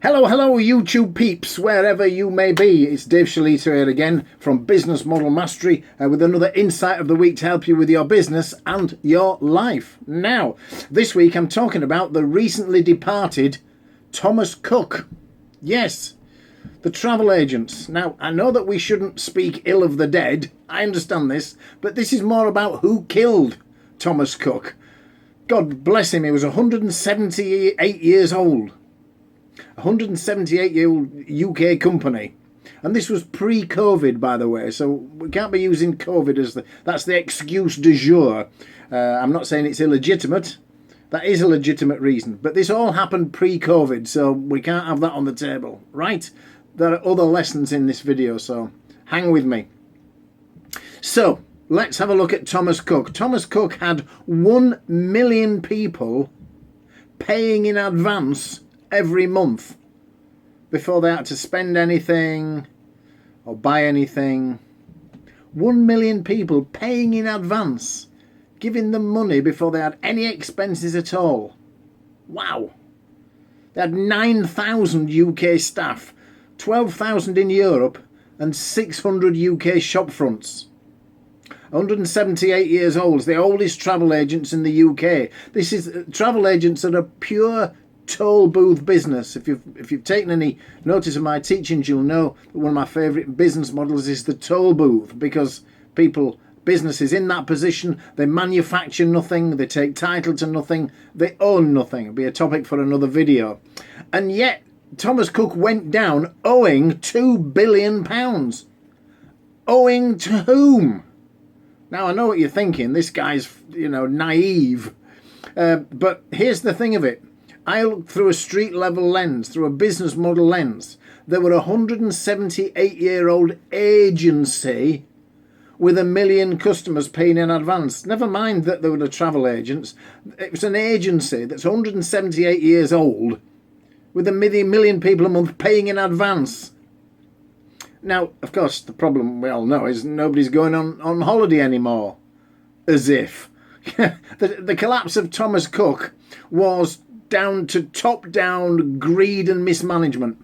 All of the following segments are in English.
Hello, hello, YouTube peeps, wherever you may be. It's Dave Shalita here again from Business Model Mastery with another insight of the week to help you with your business and your life. Now, this week I'm talking about the recently departed Thomas Cook. Yes, the travel agents. Now, I know that we shouldn't speak ill of the dead. I understand this, but this is more about who killed Thomas Cook. God bless him, he was 178 years old. 178-year-old UK company, and this was pre-COVID, by the way, so we can't be using COVID as that's the excuse du jour. I'm not saying it's illegitimate. That is a legitimate reason, but this all happened pre-COVID, so we can't have that on the table, right? There are other lessons in this video, so hang with me. So let's have a look at Thomas Cook. Thomas Cook had 1 million people paying in advance every month before they had to spend anything or buy anything. 1 million people paying in advance, giving them money before they had any expenses at all. Wow. They had 9,000 UK staff, 12,000 in Europe and 600 UK shop fronts. 178 years old, the oldest travel agents in the UK. This is travel agents that are pure toll booth business. If you've taken any notice of my teachings, you'll know that one of my favourite business models is the toll booth, because businesses in that position, they manufacture nothing, they take title to nothing, they own nothing. It'll be a topic for another video. And yet Thomas Cook went down owing £2 billion. Owing to whom? Now I know what you're thinking, this guy's naive, but here's the thing of it. I looked through a street level lens, through a business model lens. There were a 178-year-old agency with 1 million customers paying in advance. Never mind that there were the travel agents. It was an agency that's 178 years old with 1 million people a month paying in advance. Now, of course, the problem we all know is nobody's going on holiday anymore. As if. The collapse of Thomas Cook was down to top-down greed and mismanagement.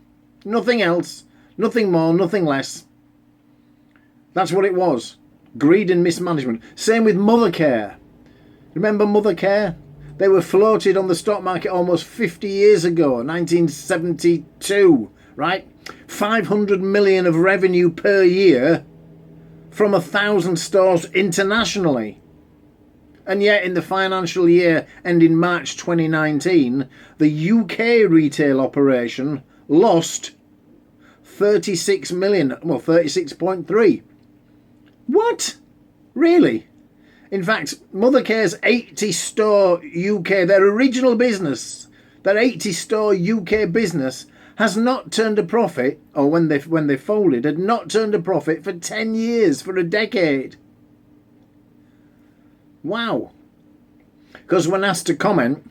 Nothing else, nothing more, nothing less. That's what it was. Greed and mismanagement. Same with Mothercare. Remember Mothercare? They were floated on the stock market almost 50 years ago, 1972, right? 500 million of revenue per year from 1,000 stores internationally. And yet in the financial year ending March 2019, the UK retail operation lost 36 million, well 36.3. What? Really? In fact, Mothercare's 80-store UK, their original business, their 80-store UK business has not turned a profit, or when they folded, had not turned a profit for 10 years, for a decade. Wow. Because when asked to comment,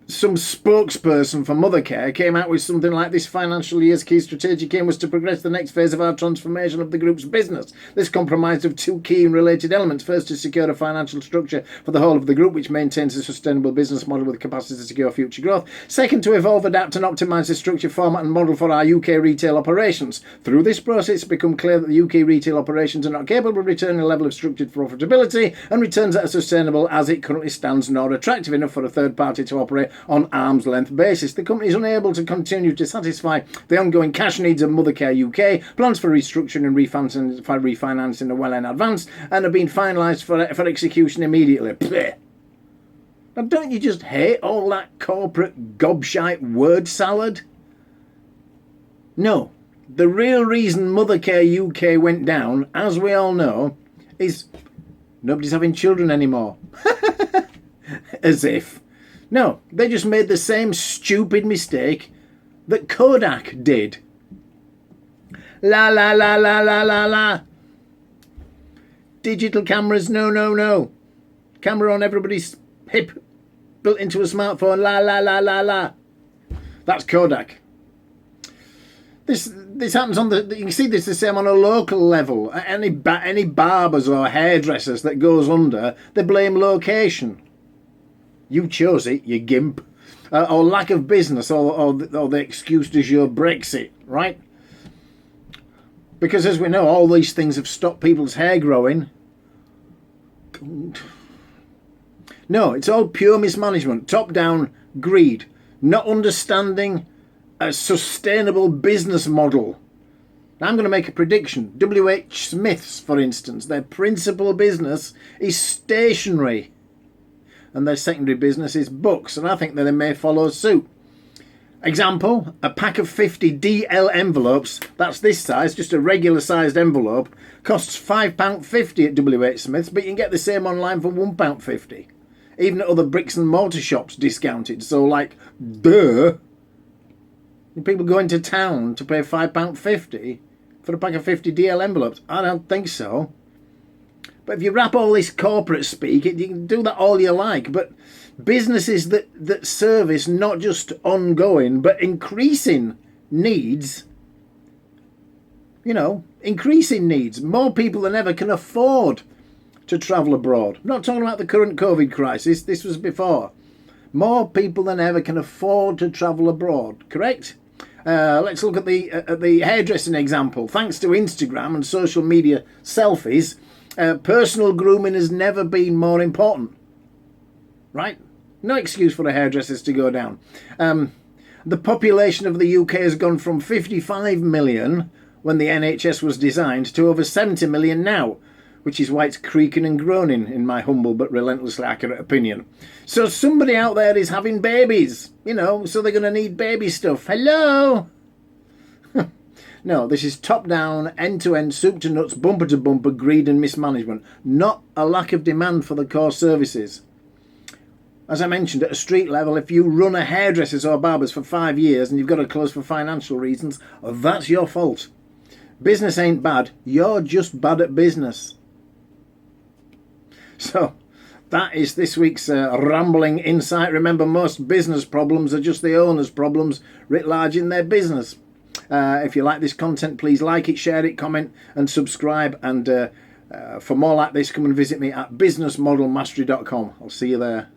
some spokesperson for Mothercare came out with something like, this financial year's key strategic aim was to progress the next phase of our transformation of the group's business. This comprised of two key and related elements. First, to secure a financial structure for the whole of the group which maintains a sustainable business model with capacity to secure future growth. Second, to evolve, adapt and optimise the structure, format and model for our UK retail operations. Through this process, it's become clear that the UK retail operations are not capable of returning a level of structured profitability and returns that are sustainable as it currently stands, nor attractive enough for a third party to operate on arm's length basis. The company is unable to continue to satisfy the ongoing cash needs of Mothercare UK. Plans for restructuring and refinancing are well in advance and have been finalised for execution immediately. Blech. Now, don't you just hate all that corporate gobshite word salad? No. The real reason Mothercare UK went down, as we all know, is nobody's having children anymore. As if. No, they just made the same stupid mistake that Kodak did. La la la la la la la. Digital cameras, no, no, no. Camera on everybody's hip, built into a smartphone, la la la la la. That's Kodak. This happens on you can see this the same on a local level. Any barbers or hairdressers that goes under, they blame location. You chose it, you gimp. or lack of business, or the excuse du jour, Brexit, right? Because as we know, all these things have stopped people's hair growing. No, it's all pure mismanagement, top-down greed, not understanding a sustainable business model. Now, I'm going to make a prediction. WH Smith's, for instance, their principal business is stationery, and their secondary business is books, and I think that they may follow suit. Example, a pack of 50 DL envelopes, that's this size, just a regular sized envelope, costs £5.50 at WH Smith's, but you can get the same online for £1.50. Even at other bricks and mortar shops discounted. So, like, duh. People go into town to pay £5.50 for a pack of 50 DL envelopes? I don't think so. But if you wrap all this corporate speak, you can do that all you like. But businesses that service not just ongoing, but increasing needs, increasing needs. More people than ever can afford to travel abroad. I'm not talking about the current COVID crisis. This was before. More people than ever can afford to travel abroad. Correct? Let's look at the hairdressing example. Thanks to Instagram and social media selfies, personal grooming has never been more important. Right? No excuse for the hairdressers to go down. The population of the UK has gone from 55 million when the NHS was designed to over 70 million now, which is why it's creaking and groaning, in my humble but relentlessly accurate opinion. So somebody out there is having babies, so they're going to need baby stuff. Hello? No, this is top-down, end-to-end, soup-to-nuts, bumper-to-bumper greed and mismanagement, not a lack of demand for the core services. As I mentioned, at a street level, if you run a hairdresser's or barber's for 5 years and you've got to close for financial reasons, that's your fault. Business ain't bad, you're just bad at business. So, that is this week's rambling insight. Remember, most business problems are just the owner's problems writ large in their business. If you like this content, please like it, share it, comment and subscribe. And for more like this, come and visit me at businessmodelmastery.com. I'll see you there.